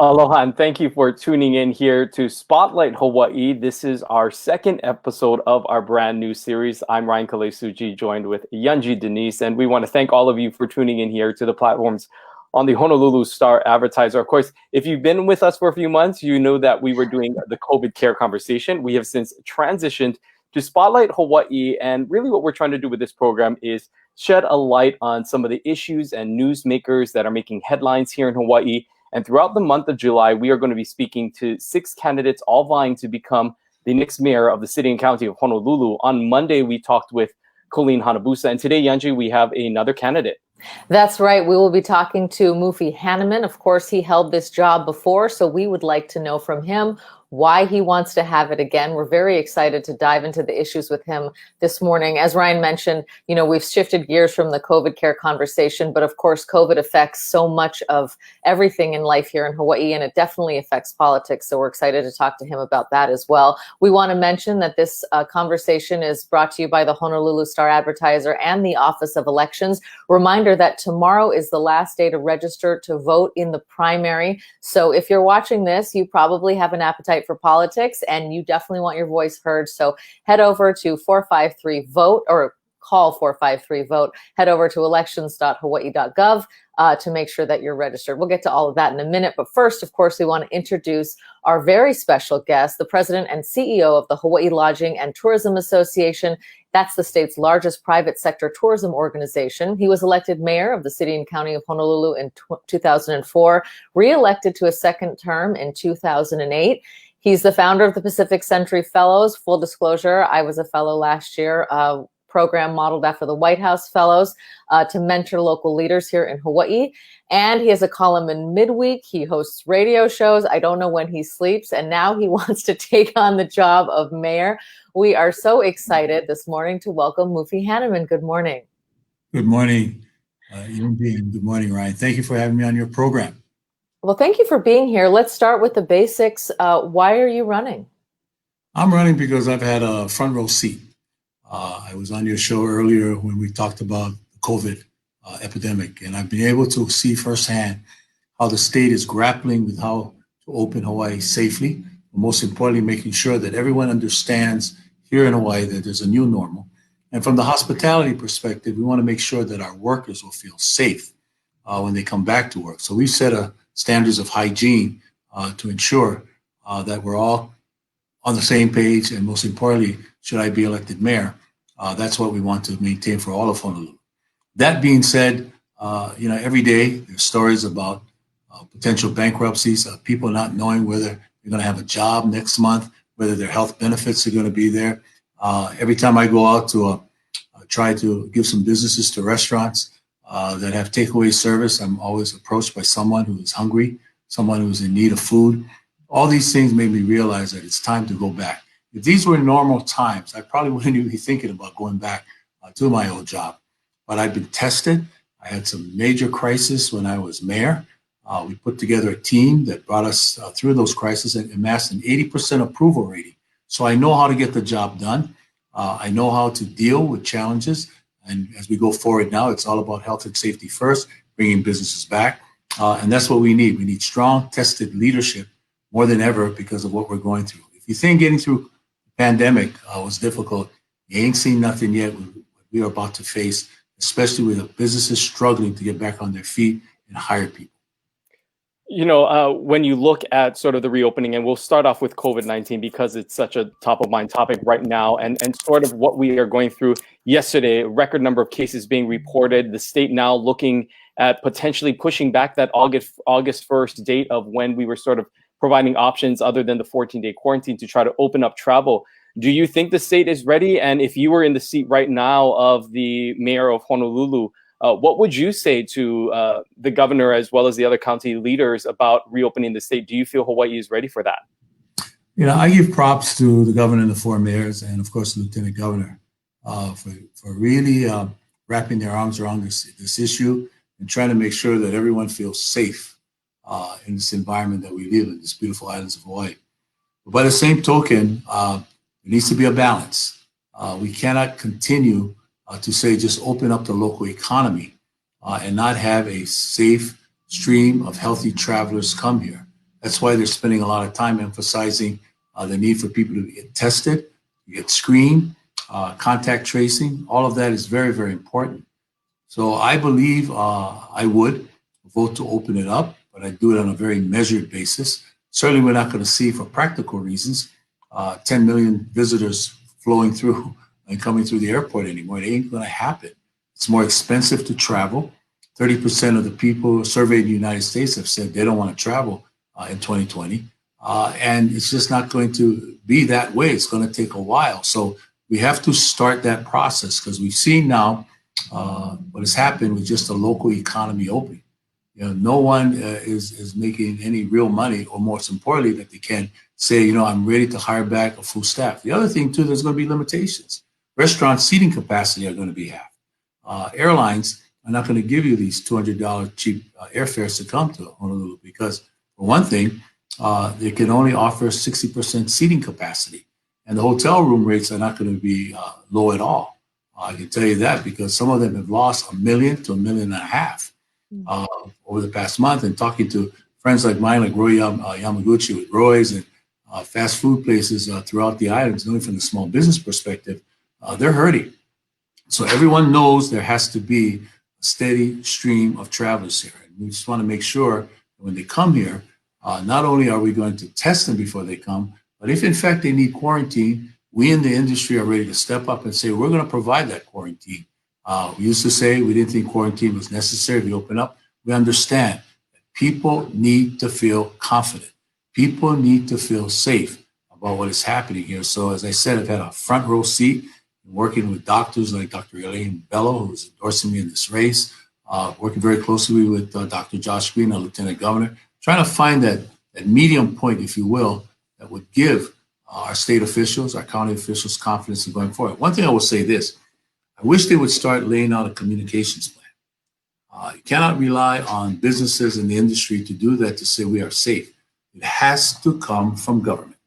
Aloha, and thank you for tuning in here to Spotlight Hawaii. This is our second episode of our brand new series. I'm Ryan Kalesuji, joined with Yunji Denise, and we want to thank all of you for tuning in here to the platforms on the Honolulu Star-Advertiser. Of course, if you've been with us for a few months, you know that we were doing the COVID care conversation. We have since transitioned to Spotlight Hawaii, and really what we're trying to do with this program is shed a light on some of the issues and newsmakers that are making headlines here in Hawaii. And throughout the month of July, we are going to be speaking to 6 candidates, all vying to become the next mayor of the city and county of Honolulu. On Monday, we talked with Colleen Hanabusa, and today, Yanji, we have another candidate. That's right. We will be talking to Mufi Hannemann. Of course, he held this job before, so we would like to know from him why he wants to have it again. We're very excited to dive into the issues with him this morning. As Ryan mentioned, we've shifted gears from the COVID care conversation, but of course, COVID affects so much of everything in life here in Hawaii, and it definitely affects politics. So we're excited to talk to him about that as well. We want to mention that this conversation is brought to you by the Honolulu Star-Advertiser and the Office of Elections. Reminder that tomorrow is the last day to register to vote in the primary. So if you're watching this, you probably have an appetite for politics and you definitely want your voice heard. So head over to 453-VOTE or call 453-VOTE. Head over to elections.hawaii.gov to make sure that you're registered. We'll get to all of that in a minute. But first, of course, we want to introduce our very special guest, the president and CEO of the Hawaii Lodging and Tourism Association. That's the state's largest private sector tourism organization. He was elected mayor of the city and county of Honolulu in 2004, re-elected to a second term in 2008. He's the founder of the Pacific Century Fellows. Full disclosure, I was a fellow last year, program modeled after the White House Fellows to mentor local leaders here in Hawaii. And he has a column in midweek. He hosts radio shows. I don't know when he sleeps. And now he wants to take on the job of mayor. We are so excited this morning to welcome Mufi Hannemann. Good morning. Good morning, Yunji. Good morning, Ryan. Thank you for having me on your program. Well, thank you for being here. Let's start with the basics. Why are you running? I'm running because I've had a front row seat. I was on your show earlier when we talked about the COVID epidemic, and I've been able to see firsthand how the state is grappling with how to open Hawaii safely, but most importantly, making sure that everyone understands here in Hawaii that there's a new normal. And from the hospitality perspective, we want to make sure that our workers will feel safe when they come back to work. So we've set standards of hygiene to ensure that we're all on the same page, and most importantly, should I be elected mayor, that's what we want to maintain for all of Honolulu. That being said, every day there's stories about potential bankruptcies, people not knowing whether they're going to have a job next month, whether their health benefits are going to be there. Every time I go out to try to give some businesses to restaurants that have takeaway service, I'm always approached by someone who is hungry, someone who's in need of food. All these things made me realize that it's time to go back. If these were normal times, I probably wouldn't even be thinking about going back to my old job. But I've been tested. I had some major crises when I was mayor. We put together a team that brought us through those crises and amassed an 80% approval rating. So I know how to get the job done. I know how to deal with challenges. And as we go forward now, it's all about health and safety first, bringing businesses back. And that's what we need. We need strong, tested leadership more than ever because of what we're going through. If you think getting through the pandemic was difficult, you ain't seen nothing yet what we are about to face, especially with the businesses struggling to get back on their feet and hire people. When you look at sort of the reopening, and we'll start off with COVID-19 because it's such a top of mind topic right now, and sort of what we are going through yesterday, a record number of cases being reported, the state now looking at potentially pushing back that August 1st date of when we were sort of providing options other than the 14-day quarantine to try to open up travel. Do you think the state is ready? And if you were in the seat right now of the mayor of Honolulu, what would you say to the governor as well as the other county leaders about reopening the state? Do you feel Hawaii is ready for that? I give props to the governor and the 4 mayors and, of course, the lieutenant governor for really wrapping their arms around this issue and trying to make sure that everyone feels safe in this environment that we live in, these beautiful islands of Hawaii. But by the same token, there needs to be a balance. We cannot continue to say just open up the local economy and not have a safe stream of healthy travelers come here. That's why they're spending a lot of time emphasizing the need for people to get tested, to get screened, contact tracing. All of that is very, very important. So I believe I would vote to open it up, but I do it on a very measured basis. Certainly, we're not going to see, for practical reasons, 10 million visitors flowing through and coming through the airport anymore. It ain't going to happen. It's more expensive to travel. 30% of the people surveyed in the United States have said they don't want to travel in 2020. And it's just not going to be that way. It's going to take a while. So we have to start that process, because we've seen now what has happened with just the local economy opening. You know, no one is making any real money, or most importantly, that they can say, you know, I'm ready to hire back a full staff. The other thing too, there's going to be limitations. Restaurant seating capacity are going to be half. Airlines are not going to give you these $200 cheap airfares to come to Honolulu, because for one thing, they can only offer 60% seating capacity, and the hotel room rates are not going to be low at all. I can tell you that, because some of them have lost $1 million to $1.5 million over the past month. And talking to friends like mine, like Roy Yamaguchi with Roy's and fast food places throughout the islands, knowing from the small business perspective, they're hurting. So everyone knows there has to be a steady stream of travelers here. And we just want to make sure that when they come here, not only are we going to test them before they come, but if in fact they need quarantine, we in the industry are ready to step up and say, we're going to provide that quarantine. We used to say we didn't think quarantine was necessary to open up. We understand that people need to feel confident. People need to feel safe about what is happening here. So as I said, I've had a front row seat working with doctors like Dr. Elaine Bello, who's endorsing me in this race, working very closely with Dr. Josh Green, our Lieutenant Governor, trying to find that medium point, if you will, that would give our state officials, our county officials confidence in going forward. One thing I will say this, I wish they would start laying out a communications plan. You cannot rely on businesses in the industry to do that, to say we are safe. It has to come from government,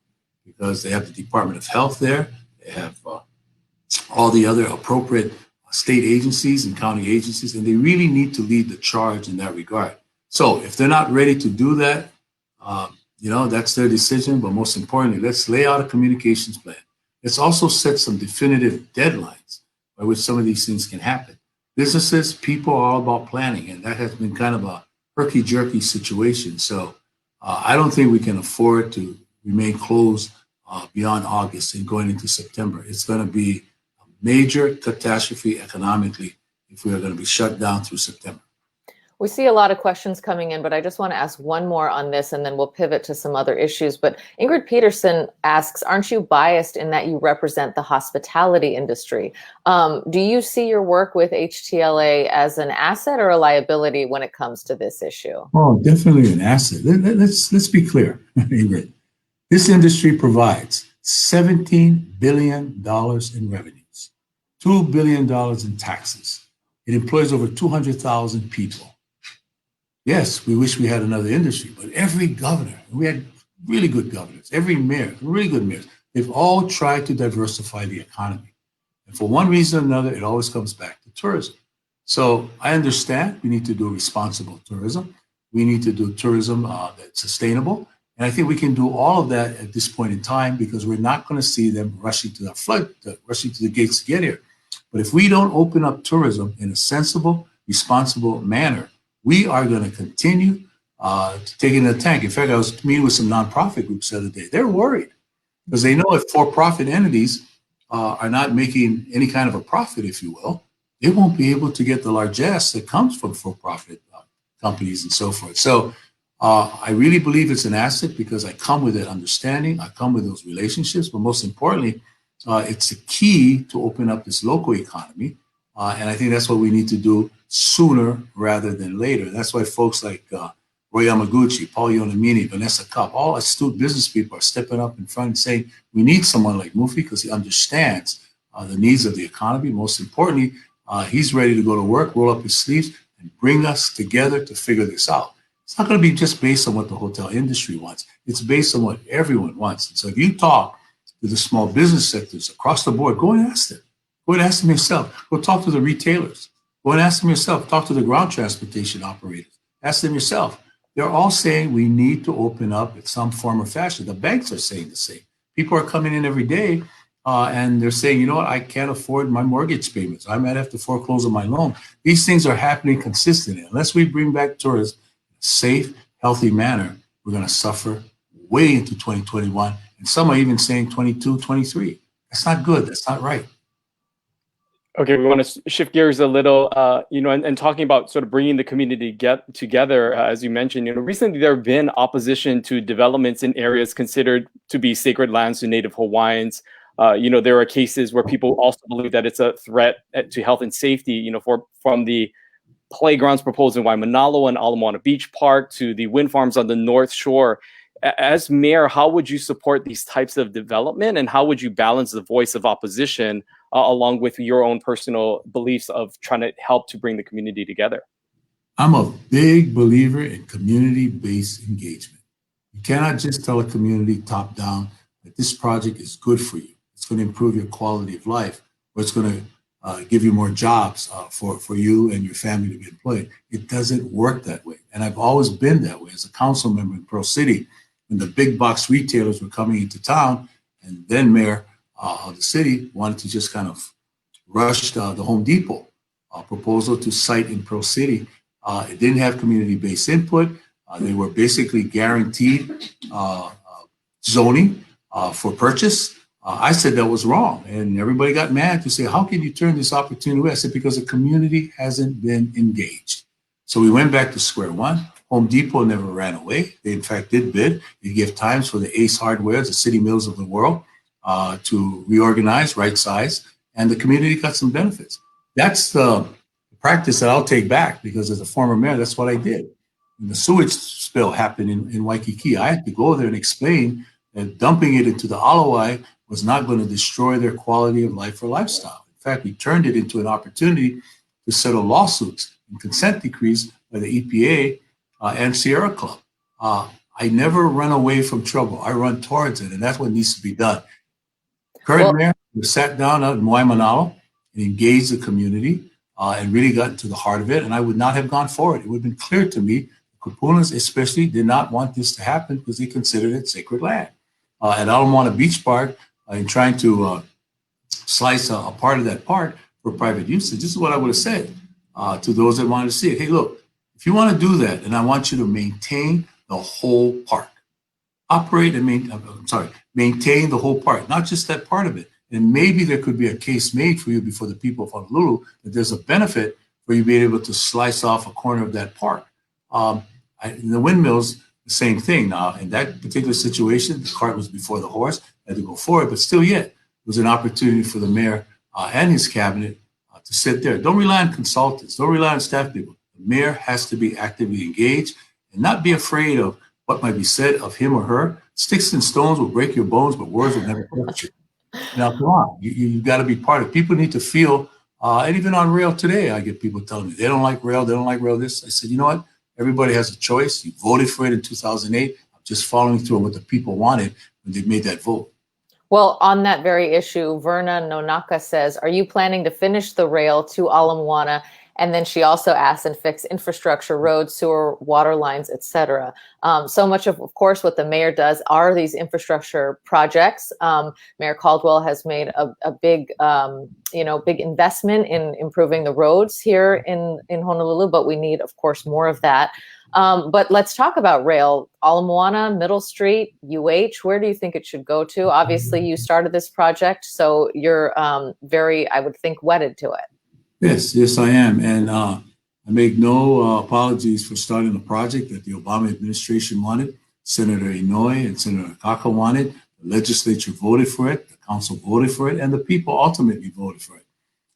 because they have the Department of Health there. They have all the other appropriate state agencies and county agencies, and they really need to lead the charge in that regard. So if they're not ready to do that, you know, that's their decision. But most importantly, let's lay out a communications plan. Let's also set some definitive deadlines by which some of these things can happen. Businesses, people are all about planning, and that has been kind of a herky-jerky situation. So I don't think we can afford to remain closed beyond August and going into September. It's going to be a major catastrophe economically if we are going to be shut down through September. We see a lot of questions coming in, but I just want to ask one more on this, and then we'll pivot to some other issues. But Ingrid Peterson asks, aren't you biased in that you represent the hospitality industry? Do you see your work with HTLA as an asset or a liability when it comes to this issue? Oh, definitely an asset. Let's be clear, Ingrid. This industry provides $17 billion in revenues, $2 billion in taxes. It employs over 200,000 people. Yes, we wish we had another industry, but every governor, we had really good governors, every mayor, really good mayors, they've all tried to diversify the economy. And for one reason or another, it always comes back to tourism. So I understand we need to do responsible tourism. We need to do tourism that's sustainable. And I think we can do all of that at this point in time, because we're not going to see them rushing to the gates to get here. But if we don't open up tourism in a sensible, responsible manner, we are going to continue to take it in the tank. In fact, I was meeting with some nonprofit groups the other day. They're worried because they know if for-profit entities are not making any kind of a profit, if you will, they won't be able to get the largesse that comes from for-profit companies and so forth. So I really believe it's an asset, because I come with that understanding. I come with those relationships. But most importantly, it's the key to open up this local economy. And I think that's what we need to do sooner rather than later. That's why folks like Roy Yamaguchi, Paul Yonamini, Vanessa Kopp, all astute business people are stepping up in front and saying, we need someone like Mufi, because he understands the needs of the economy. Most importantly, he's ready to go to work, roll up his sleeves, and bring us together to figure this out. It's not going to be just based on what the hotel industry wants. It's based on what everyone wants. And so if you talk to the small business sectors across the board, go and ask them. Go and ask them yourself. Go talk to the retailers. Go and ask them yourself. Talk to the ground transportation operators. Ask them yourself. they're all saying we need to open up in some form or fashion. The banks are saying the same. People are coming in every day and they're saying, you know what, I can't afford my mortgage payments. I might have to foreclose on my loan. These things are happening consistently. Unless we bring back tourism in a safe, healthy manner, we're going to suffer way into 2021. And some are even saying 22, 23. That's not good. That's not right. Okay, we want to shift gears a little, and talking about sort of bringing the community together, as you mentioned, recently there have been opposition to developments in areas considered to be sacred lands to Native Hawaiians. There are cases where people also believe that it's a threat to health and safety, from the playgrounds proposed in Waimanalo and Ala Moana Beach Park to the wind farms on the North Shore. As mayor, how would you support these types of development, and how would you balance the voice of opposition along with your own personal beliefs of trying to help to bring the community together? I'm a big believer in community-based engagement. You cannot just tell a community top down that this project is good for you. It's going to improve your quality of life, or it's going to give you more jobs for you and your family to be employed. It doesn't work that way. And I've always been that way as a council member in Pearl City. When the big box retailers were coming into town, and then mayor of the city wanted to just kind of rush the Home Depot proposal to site in Pearl City. It didn't have community-based input. They were basically guaranteed zoning for purchase. I said that was wrong, and everybody got mad to say, how can you turn this opportunity away? I said, because the community hasn't been engaged. So we went back to square one. Home Depot never ran away. They, in fact, did bid. They gave times for the Ace Hardwares, the City Mills of the world, to reorganize, right size, and the community got some benefits. That's the practice that I'll take back, because as a former mayor, that's what I did. When the sewage spill happened in Waikiki, I had to go there and explain that dumping it into the Alawai was not going to destroy their quality of life or lifestyle. In fact, we turned it into an opportunity to settle lawsuits and consent decrees by the EPA and Sierra Club. I never run away from trouble. I run towards it, and that's what needs to be done. Current mayor sat down out in Waimanalo and engaged the community and really got into the heart of it, and I would not have gone forward. It would have been clear to me, the Kupunas especially did not want this to happen because they considered it sacred land. At Ala Moana Beach Park, in trying to slice a part of that park for private usage, this is what I would have said to those that wanted to see it. Hey, look, if you want to do that, and I want you to maintain the whole park, maintain the whole park, not just that part of it. And maybe there could be a case made for you before the people of Honolulu that there's a benefit for you being able to slice off a corner of that park. In the windmills, the same thing. Now, in that particular situation, the cart was before the horse, had to go forward, but still yet, it was an opportunity for the mayor and his cabinet to sit there. Don't rely on consultants, don't rely on staff people. The mayor has to be actively engaged and not be afraid of what might be said of him or her. Sticks and stones will break your bones, but words will never hurt you. Now, come on, you've got to be part of it. People need to feel, and even on rail today, I get people telling me they don't like rail, this. I said, you know what? Everybody has a choice. You voted for it in 2008. I'm just following through on what the people wanted when they made that vote. Well, on that very issue, Verna Nonaka says, are you planning to finish the rail to Ala Moana? And then she also asks and fix infrastructure, roads, sewer, water lines, etc. So much of course, what the mayor does are these infrastructure projects. Mayor Caldwell has made a big, big investment in improving the roads here in Honolulu, but we need, of course, more of that. But let's talk about rail. Ala Moana, Middle Street, UH, where do you think it should go to? Obviously, you started this project, so you're very, I would think, wedded to it. Yes, I am. And I make no apologies for starting a project that the Obama administration wanted. Senator Inouye and Senator Kaka wanted. The legislature voted for it. The council voted for it. And the people ultimately voted for it.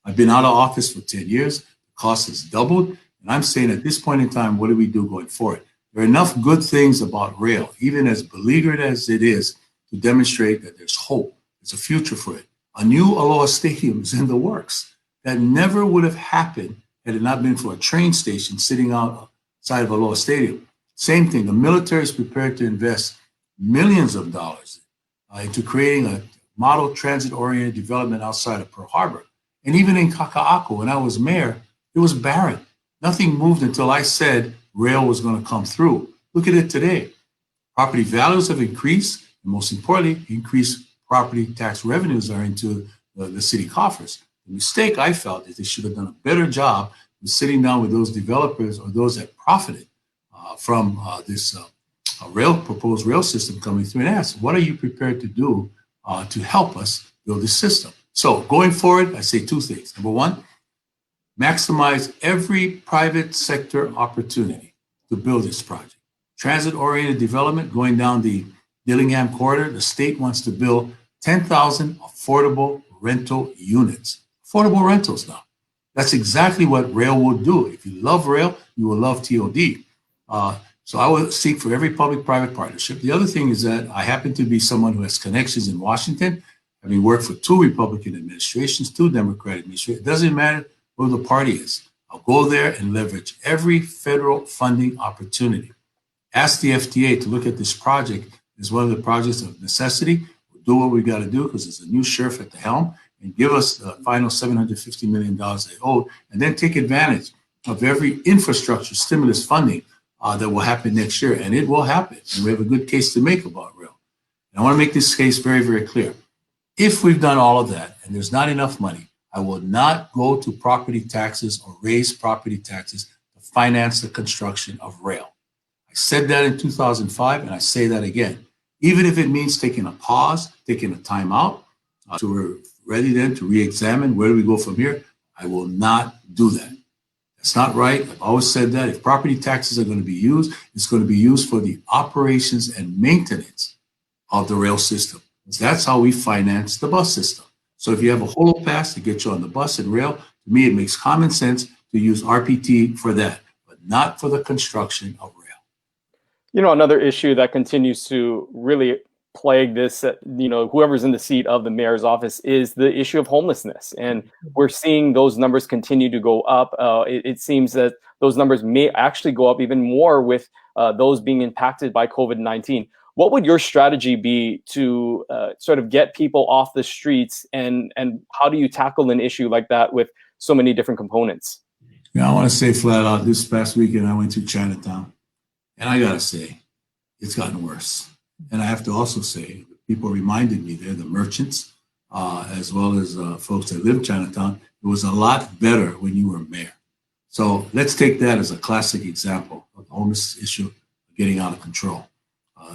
I've been out of office for 10 years. The cost has doubled. And I'm saying at this point in time, what do we do going forward? There are enough good things about rail, even as beleaguered as it is, to demonstrate that there's hope. There's a future for it. A new Aloha Stadium is in the works. That never would have happened had it not been for a train station sitting outside of Aloha Stadium. Same thing, the military is prepared to invest millions of dollars into creating a model transit-oriented development outside of Pearl Harbor. And even in Kaka'ako, when I was mayor, it was barren. Nothing moved until I said rail was going to come through. Look at it today. Property values have increased, and most importantly, increased property tax revenues are into the city coffers. The mistake I felt is they should have done a better job of sitting down with those developers or those that profited from this proposed rail system coming through and ask, what are you prepared to do to help us build this system? So going forward, I say two things. Number one, maximize every private sector opportunity to build this project. Transit-oriented development going down the Dillingham corridor, the state wants to build 10,000 affordable rental units. Affordable rentals now. That's exactly what rail will do. If you love rail, you will love TOD. So I will seek for every public-private partnership. The other thing is that I happen to be someone who has connections in Washington, having worked for 2 Republican administrations, 2 Democratic administrations. It doesn't matter who the party is. I'll go there and leverage every federal funding opportunity. Ask the FTA to look at this project as one of the projects of necessity. We'll do what we got to do because there's a new sheriff at the helm, and give us the final $750 million they owe, and then take advantage of every infrastructure stimulus funding that will happen next year. And it will happen. And we have a good case to make about rail. And I want to make this case very, very clear. If we've done all of that and there's not enough money, I will not go to property taxes or raise property taxes to finance the construction of rail. I said that in 2005, and I say that again. Even if it means taking a pause, taking a time out, so we're ready then to re-examine where do we go from here, I will not do that. That's not right. I've always said that. If property taxes are going to be used, it's going to be used for the operations and maintenance of the rail system. That's how we finance the bus system. So if you have a holo pass to get you on the bus and rail, to me, it makes common sense to use RPT for that, but not for the construction of rail. You know, another issue that continues to really plague this, whoever's in the seat of the mayor's office is the issue of homelessness. And we're seeing those numbers continue to go up. It seems that those numbers may actually go up even more with those being impacted by COVID-19. What would your strategy be to sort of get people off the streets, and how do you tackle an issue like that with so many different components? Yeah, I want to say flat out, this past weekend I went to Chinatown, and I got to say, it's gotten worse. And I have to also say, people reminded me there, the merchants, as well as folks that live in Chinatown, it was a lot better when you were mayor. So let's take that as a classic example of the homeless issue getting out of control.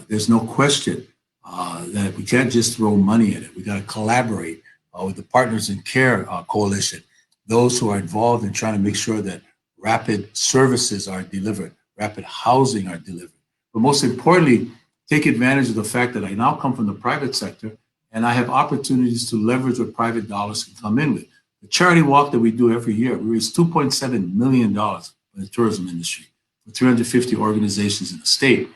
There's no question that we can't just throw money at it. We got to collaborate with the Partners in Care Coalition, those who are involved in trying to make sure that rapid services are delivered, rapid housing are delivered. But most importantly, take advantage of the fact that I now come from the private sector and I have opportunities to leverage what private dollars can come in with. The charity walk that we do every year, we raise $2.7 million in the tourism industry for 350 organizations in the state.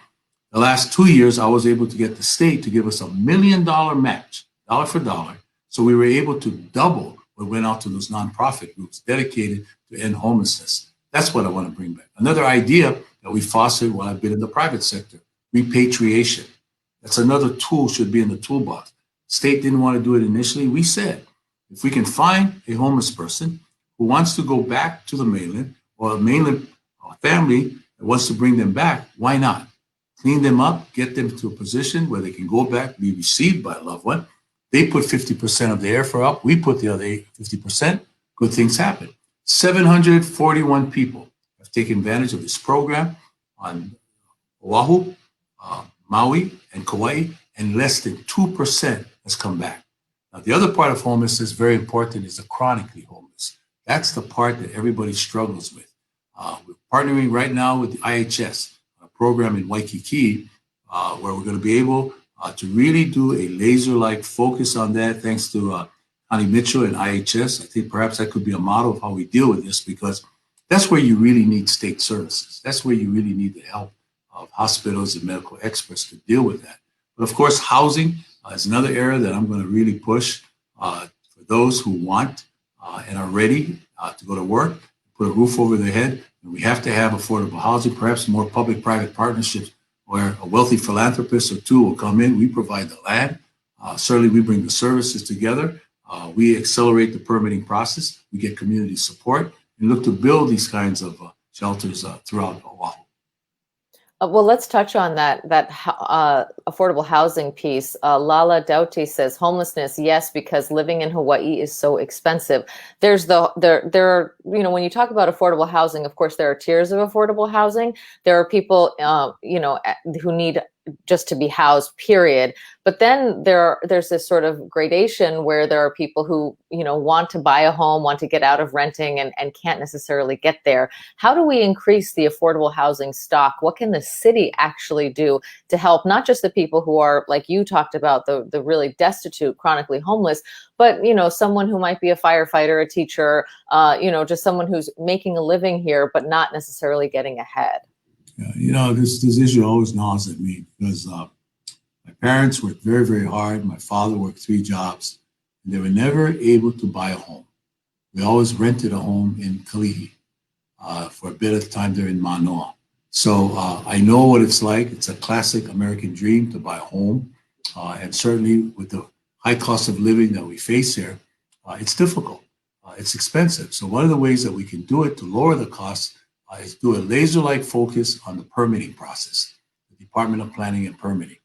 The last 2 years, I was able to get the state to give us $1 million match, dollar for dollar. So we were able to double what went out to those nonprofit groups dedicated to end homelessness. That's what I want to bring back. Another idea that we fostered while I've been in the private sector, repatriation. That's another tool should be in the toolbox. State didn't want to do it initially. We said, if we can find a homeless person who wants to go back to the mainland, or a mainland family that wants to bring them back, why not? Clean them up, get them to a position where they can go back, be received by a loved one. They put 50% of the airfare up. We put the other 50%. Good things happen. 741 people have taken advantage of this program on Oahu, Maui, and Kauai, and less than 2% has come back. Now, the other part of homelessness, very important, is the chronically homeless. That's the part that everybody struggles with. We're partnering right now with the IHS, a program in Waikiki, where we're going to be able to really do a laser-like focus on that, thanks to Connie Mitchell and IHS. I think perhaps that could be a model of how we deal with this, because that's where you really need state services. That's where you really need the help of hospitals and medical experts to deal with that. But of course, housing is another area that I'm going to really push for those who want and are ready to go to work, put a roof over their head. And we have to have affordable housing, perhaps more public-private partnerships where a wealthy philanthropist or two will come in. We provide the land. Certainly, we bring the services together. We accelerate the permitting process. We get community support and look to build these kinds of shelters throughout Oahu. Well, let's touch on that affordable housing piece. Lala Doughty says homelessness, yes, because living in Hawaii is so expensive. There's there are, you know, when you talk about affordable housing, of course there are tiers of affordable housing. There are people you know, who need just to be housed, period. But then there's this sort of gradation where there are people who, you know, want to buy a home, want to get out of renting, and can't necessarily get there. How do we increase the affordable housing stock? What can the city actually do to help not just the people who are, like you talked about, the really destitute, chronically homeless, but, you know, someone who might be a firefighter, a teacher, you know, just someone who's making a living here, but not necessarily getting ahead? Yeah, you know, this issue always gnaws at me because my parents worked very, very hard. My father worked 3 jobs, and they were never able to buy a home. We always rented a home in Kalihi for a bit of time there in Manoa. So I know what it's like. It's a classic American dream to buy a home. And certainly with the high cost of living that we face here, it's difficult. It's expensive. So one of the ways that we can do it to lower the cost is do a laser-like focus on the permitting process, the Department of Planning and Permitting.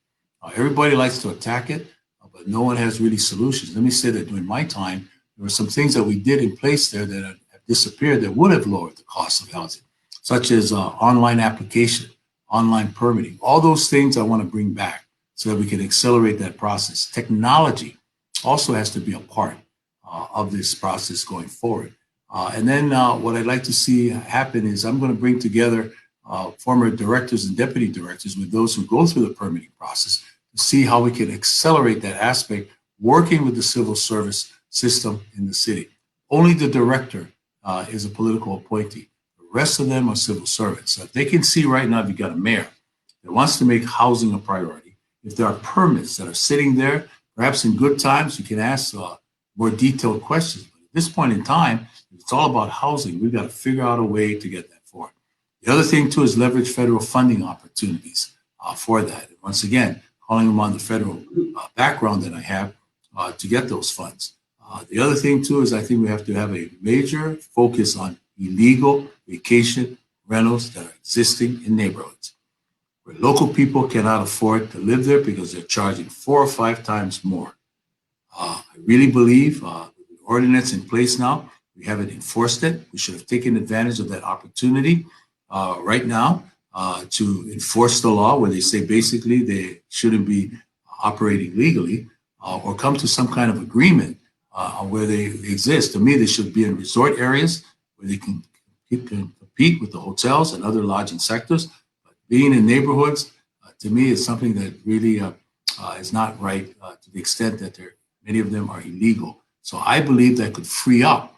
Everybody likes to attack it, but no one has really solutions. Let me say that during my time, there were some things that we did in place there that have disappeared that would have lowered the cost of housing, such as online application, online permitting. All those things I want to bring back so that we can accelerate that process. Technology also has to be a part of this process going forward. And then what I'd like to see happen is I'm going to bring together former directors and deputy directors with those who go through the permitting process to see how we can accelerate that aspect, working with the civil service system in the city. Only the director is a political appointee. The rest of them are civil servants. So if they can see right now, if you've got a mayor that wants to make housing a priority, if there are permits that are sitting there, perhaps in good times, you can ask more detailed questions. But at this point in time, it's all about housing. We've got to figure out a way to get that forward. The other thing, too, is leverage federal funding opportunities for that. And once again, calling them on the federal background that I have to get those funds. The other thing, too, is I think we have to have a major focus on illegal vacation rentals that are existing in neighborhoods where local people cannot afford to live there because they're charging 4 or 5 times more. I really believe with the ordinance in place now, we haven't enforced it. We should have taken advantage of that opportunity right now to enforce the law where they say basically they shouldn't be operating legally or come to some kind of agreement where they exist. To me, they should be in resort areas where they can compete with the hotels and other lodging sectors. But being in neighborhoods, to me, is something that really is not right to the extent that many of them are illegal. So I believe that could free up,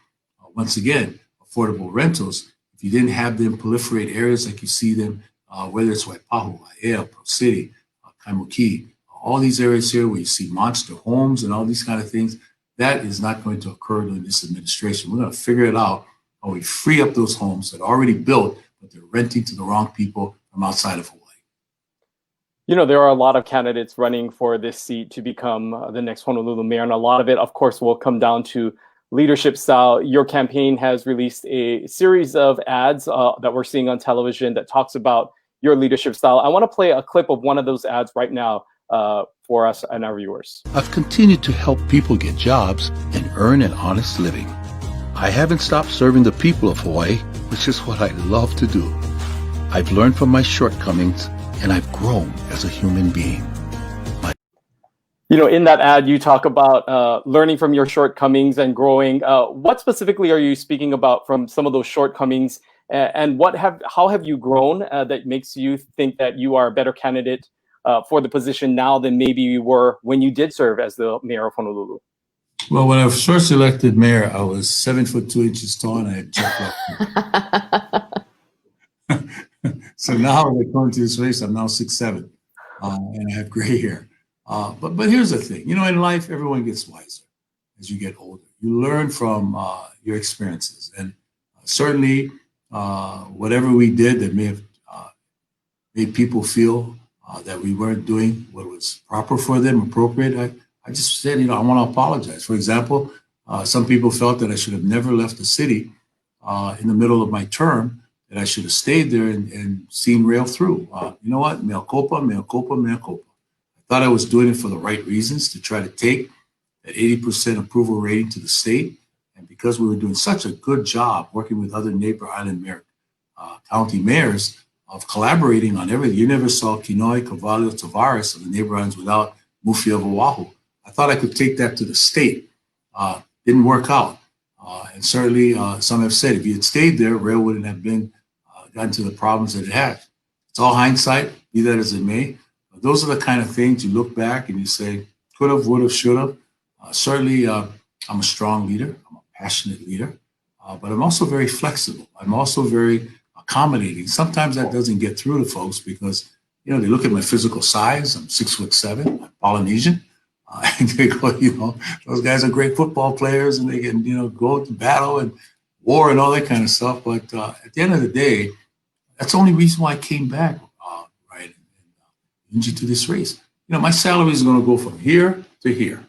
once again, affordable rentals if you didn't have them proliferate areas like you see them, whether it's Waipahu, Aiea, Pro City, Kaimuki, all these areas here where you see monster homes and all these kind of things. That is not going to occur during this administration. We're going to figure it out how we free up those homes that are already built, but they're renting to the wrong people from outside of Hawaii. You know, there are a lot of candidates running for this seat to become the next Honolulu mayor, and a lot of it, of course, will come down to leadership style. Your campaign has released a series of ads that we're seeing on television that talks about your leadership style. I want to play a clip of one of those ads right now for us and our viewers. I've continued to help people get jobs and earn an honest living. I haven't stopped serving the people of Hawaii, which is what I love to do. I've learned from my shortcomings, and I've grown as a human being. You know, in that ad, you talk about learning from your shortcomings and growing. What specifically are you speaking about from some of those shortcomings, and how have you grown that makes you think that you are a better candidate for the position now than maybe you were when you did serve as the mayor of Honolulu? Well, when I was first elected mayor, I was 7'2" tall and I had jet black. So now, according to this race, I'm now 6'7", and I have gray hair. But here's the thing, you know, in life, everyone gets wiser as you get older. You learn from your experiences, and certainly whatever we did that may have made people feel that we weren't doing what was proper for them, appropriate, I just said, you know, I want to apologize. For example, some people felt that I should have never left the city in the middle of my term, that I should have stayed there and seen rail through. You know what? Mea culpa, mea culpa, mea culpa. I thought I was doing it for the right reasons, to try to take that 80% approval rating to the state. And because we were doing such a good job working with other neighbor island mayor, county mayors of collaborating on everything. You never saw Kinoy, Cavallo, Tavares of the neighbor islands without Mufi of Oahu. I thought I could take that to the state. Didn't work out. And certainly some have said if you had stayed there, rail wouldn't have been gotten to the problems that it had. It's all hindsight, be that as it may. But those are the kind of things you look back and you say, could have, would have, should have. Certainly, I'm a strong leader. I'm a passionate leader. But I'm also very flexible. I'm also very accommodating. Sometimes that doesn't get through to folks because, they look at my physical size. I'm 6'7", I'm Polynesian. And they go, those guys are great football players and they can, go to battle and war and all that kind of stuff. But at the end of the day, that's the only reason why I came back, right, into this race. My salary is going to go from here to here.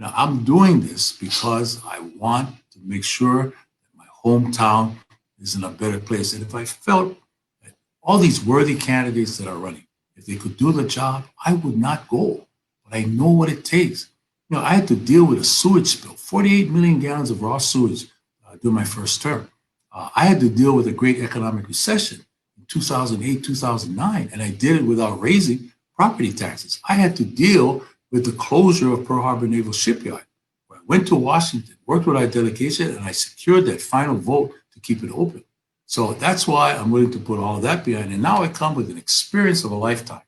I'm doing this because I want to make sure that my hometown is in a better place. And if I felt that all these worthy candidates that are running, if they could do the job, I would not go. But I know what it takes. I had to deal with a sewage spill, 48 million gallons of raw sewage during my first term. I had to deal with a great economic recession in 2008, 2009, and I did it without raising property taxes. I had to deal with the closure of Pearl Harbor Naval Shipyard. I went to Washington, worked with our delegation, and I secured that final vote to keep it open. So that's why I'm willing to put all of that behind. And now I come with an experience of a lifetime,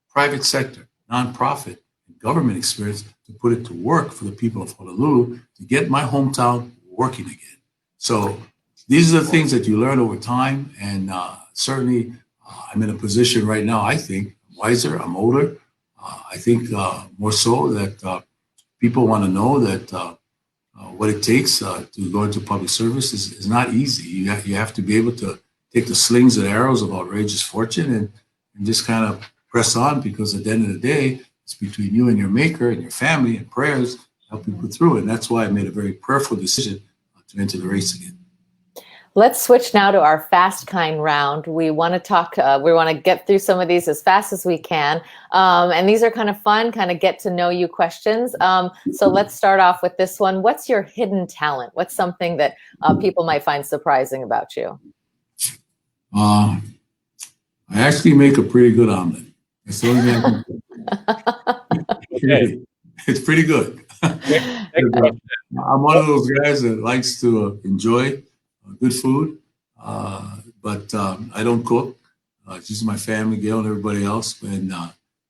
private sector, nonprofit, and government experience to put it to work for the people of Honolulu to get my hometown working again. So these are the things that you learn over time. And certainly I'm in a position right now, I think, wiser, I'm older. I think more so that people want to know that what it takes to go into public service is not easy. You have to be able to take the slings and arrows of outrageous fortune and just kind of press on, because at the end of the day, it's between you and your maker and your family and prayers to help you put through it. And that's why I made a very prayerful decision to enter the race again. Let's switch now to our Fast Kind round. We want to talk, we want to get through some of these as fast as we can. And these are kind of fun, kind of get to know you questions. So let's start off with this one. What's your hidden talent? What's something that people might find surprising about you? I actually make a pretty good omelet. That's the only thing I can Okay. It's pretty good. I'm one of those guys that likes to enjoy good food, but I don't cook. It's just my family, Gail, and everybody else. And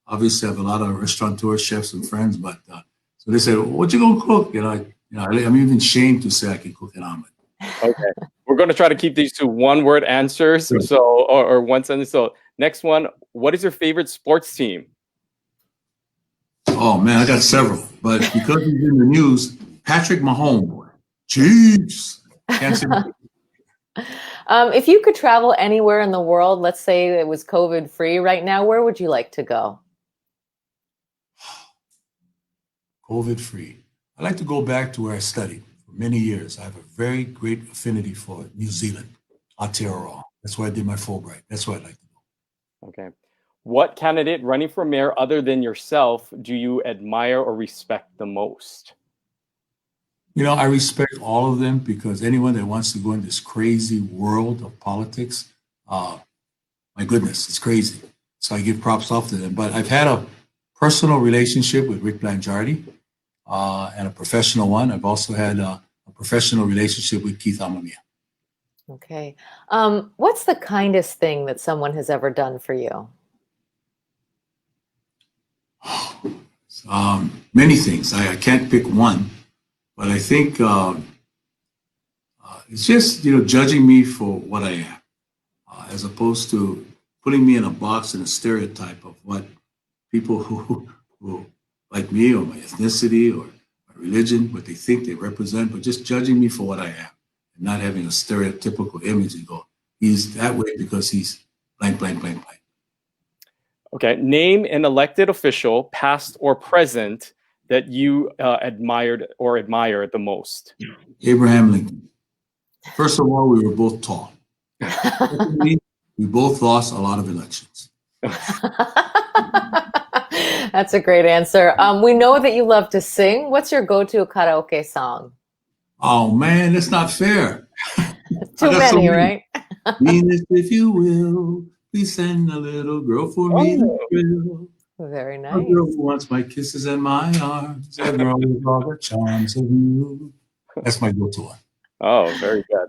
obviously, I have a lot of restaurateurs, chefs, and friends. But so they said, "What you gonna cook?" I'm even ashamed to say I can cook an omelet. Okay. We're going to try to keep these to one-word answers, Sure. so or one sentence. So next one, what is your favorite sports team? Oh man, I got several, but because he's in the news, Patrick Mahomes, Chiefs. Can't say. If you could travel anywhere in the world, let's say it was COVID-free right now, where would you like to go? COVID-free. I like to go back to where I studied for many years. I have a very great affinity for New Zealand, Aotearoa. That's where I did my Fulbright. That's where I'd like to go. Okay. What candidate running for mayor other than yourself do you admire or respect the most? I respect all of them, because anyone that wants to go in this crazy world of politics, my goodness, it's crazy. So I give props off to them. But I've had a personal relationship with Rick Blangiardi and a professional one. I've also had a professional relationship with Keith Amamiya. Okay. What's the kindest thing that someone has ever done for you? Many things. I can't pick one. But I think it's just, judging me for what I am, as opposed to putting me in a box and a stereotype of what people who like me or my ethnicity or my religion, what they think they represent, but just judging me for what I am and not having a stereotypical image and go, he's that way because he's blank, blank, blank, blank. Okay. Name an elected official, past or present, that you admired or admire the most. Abraham Lincoln. First of all, we were both tall. Secondly, we both lost a lot of elections. That's a great answer. We know that you love to sing. What's your go-to karaoke song? Oh man, that's not fair. Too many, right? Venus, if you will, please send a little girl for me to thrill. Very A girl nice. who wants my kisses and my arms. A girl with all the charms of you. That's my go-to one. Oh, very good.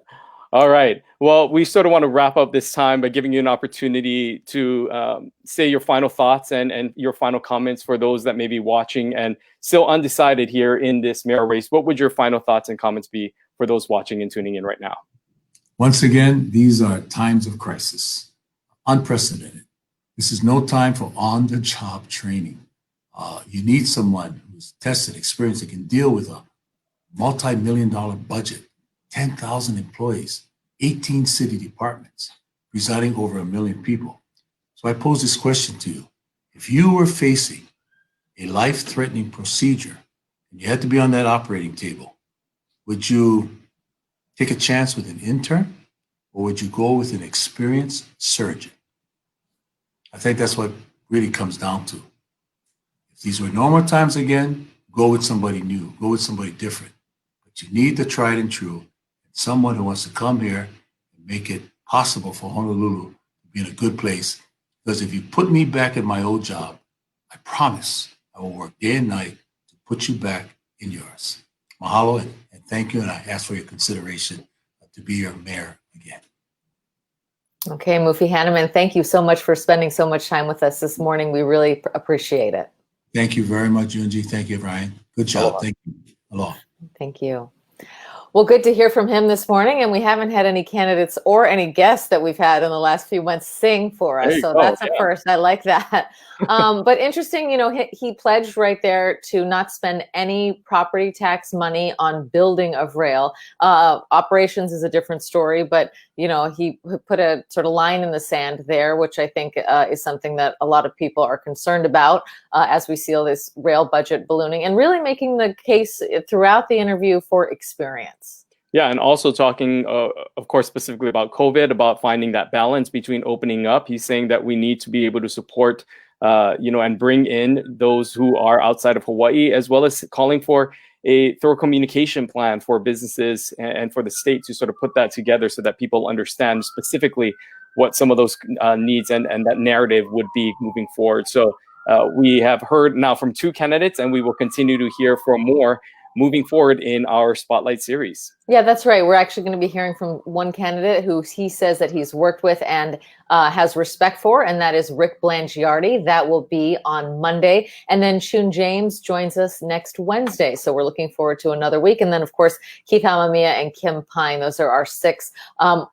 All right. Well, we sort of want to wrap up this time by giving you an opportunity to say your final thoughts and your final comments for those that may be watching and still undecided here in this mayoral race. What would your final thoughts and comments be for those watching and tuning in right now? Once again, these are times of crisis, unprecedented. This is no time for on-the-job training. You need someone who's tested, experienced, that can deal with a multi-million-dollar budget, 10,000 employees, 18 city departments, residing over 1 million people. So I pose this question to you. If you were facing a life-threatening procedure and you had to be on that operating table, would you take a chance with an intern, or would you go with an experienced surgeon? I think that's what really comes down to. If these were normal times again, go with somebody new, go with somebody different. But you need the tried and true, someone who wants to come here and make it possible for Honolulu to be in a good place. Because if you put me back in my old job, I promise I will work day and night to put you back in yours. Mahalo and thank you, and I ask for your consideration to be your mayor again. Okay, Mufi Hannemann, thank you so much for spending so much time with us this morning. We really appreciate it. Thank you very much, Yunji. Thank you, Brian. Good job. Aloha. Thank you. Aloha. Thank you. Well, good to hear from him this morning, and we haven't had any candidates or any guests that we've had in the last few months sing for us, so that's a first. I like that. But interesting, you know, he pledged right there to not spend any property tax money on building of rail. Operations is a different story, but you know, he put a sort of line in the sand there, which I think is something that a lot of people are concerned about as we see this rail budget ballooning, and really making the case throughout the interview for experience. Yeah, and also talking, of course, specifically about COVID, about finding that balance between opening up. He's saying that we need to be able to support, and bring in those who are outside of Hawaii, as well as calling for a thorough communication plan for businesses and for the state to sort of put that together so that people understand specifically what some of those needs and that narrative would be moving forward. So we have heard now from 2 candidates, and we will continue to hear from more moving forward in our Spotlight series. Yeah, that's right. We're actually going to be hearing from one candidate who he says that he's worked with and has respect for, and that is Rick Blangiardi. That will be on Monday. And then Shun James joins us next Wednesday. So we're looking forward to another week. And then, of course, Keith Hamamiya and Kim Pine. Those are our 6.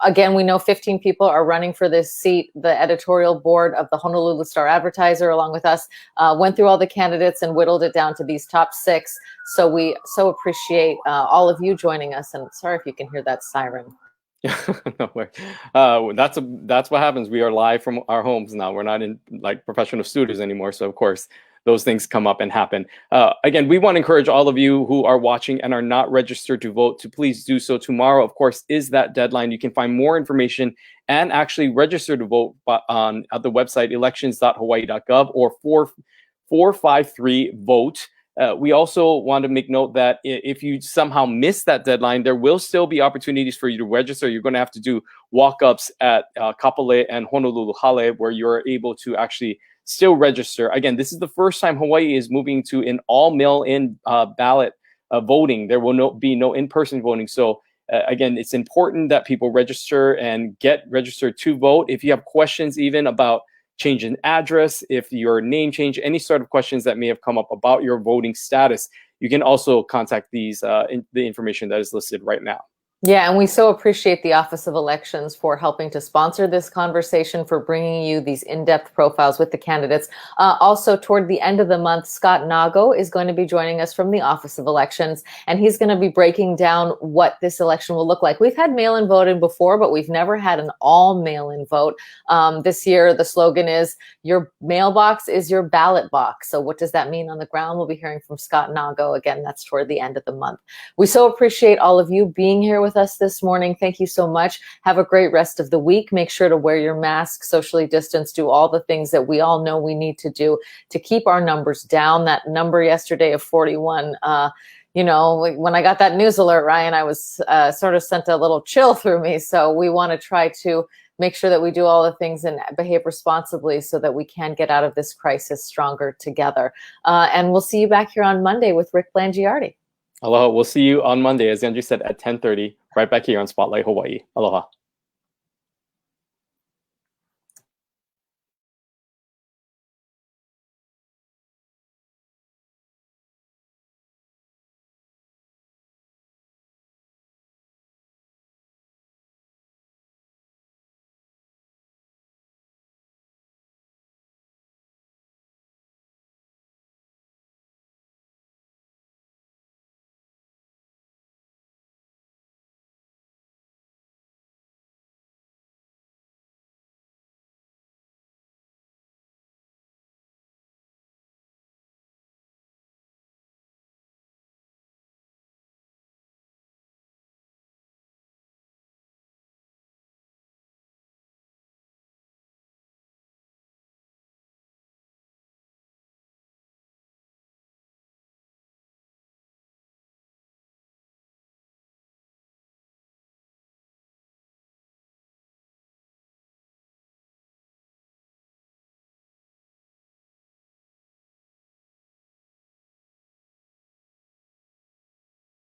Again, we know 15 people are running for this seat. The editorial board of the Honolulu Star-Advertiser, along with us, went through all the candidates and whittled it down to these top 6. So we so appreciate all of you joining us. And sorry if you can hear that siren. No way. That's what happens. We are live from our homes now. We're not in like professional studios anymore. So of course, those things come up and happen. Again, we want to encourage all of you who are watching and are not registered to vote to please do so. Tomorrow, of course, is that deadline. You can find more information and actually register to vote on at the website elections.hawaii.gov or 453-VOTE. We also want to make note that if you somehow miss that deadline, there will still be opportunities for you to register. You're going to have to do walk-ups at Kapolei and Honolulu Hale, where you're able to actually still register. Again, this is the first time Hawaii is moving to an all mail-in ballot voting. There will be no in-person voting. So again, it's important that people register and get registered to vote. If you have questions even about change in address, if your name change, any sort of questions that may have come up about your voting status, you can also contact the information that is listed right now. Yeah, and we so appreciate the Office of Elections for helping to sponsor this conversation, for bringing you these in-depth profiles with the candidates. Also, toward the end of the month, Scott Nago is going to be joining us from the Office of Elections, and he's going to be breaking down what this election will look like. We've had mail-in voting before, but we've never had an all mail-in vote. This year, the slogan is, your mailbox is your ballot box. So what does that mean on the ground? We'll be hearing from Scott Nago. Again, that's toward the end of the month. We so appreciate all of you being here with with us this morning. Thank you so much. Have a great rest of the week. Make sure to wear your mask, socially distance, do all the things that we all know we need to do to keep our numbers down. That number yesterday of 41, you know, when I got that news alert, Ryan, I was sort of sent a little chill through me. So we want to try to make sure that we do all the things and behave responsibly so that we can get out of this crisis stronger together. And we'll see you back here on Monday with Rick Blangiardi. Aloha. We'll see you on Monday, as Angie said, at 10:30, right back here on Spotlight Hawaii. Aloha.